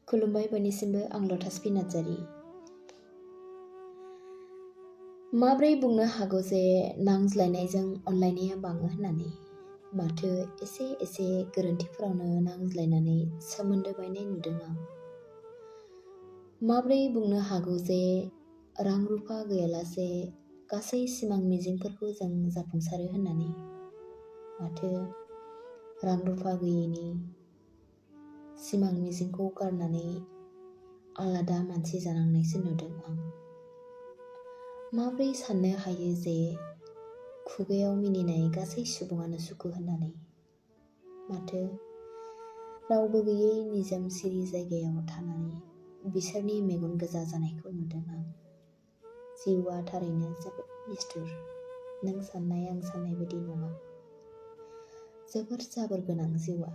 खुलुमबाय बयनिसिमबो आं लटास पि नार्जारी। माब्रै बुंनो हागौ जे नांज्लायनायजों अनलायनाया बाङो होननानै? माथो एसे एसे गोरोन्थिफोरावनो नांज्लायनानै सोमोन्दो बायनाय नुदों आं। माब्रै बुंनो हागौ जे रां रुफा गैयालासे गासै सिमां मिजिंफोरखौ जों जाफुंसारो होननानै? माथो रां रुफा गैयैनि सिमां मिजिंखौ गारनानै आलादा मानसि जानांनायसो नुदों आं। माब्रै साननो हायो जे खुगायाव मिनिनाय गासै सुबुङानो सुखु होननानै? माथो रावबो गैयै निजोम सिरि जायगायाव थानानै बिसोरनि मेगन गोजा जानायखौ नुदों आं। जिउआ थारैनो जोबोद निष्ठुर। नों साननाय आं साननाय बायदि नङा। जोबोर जाबोर गोनां जिउआ।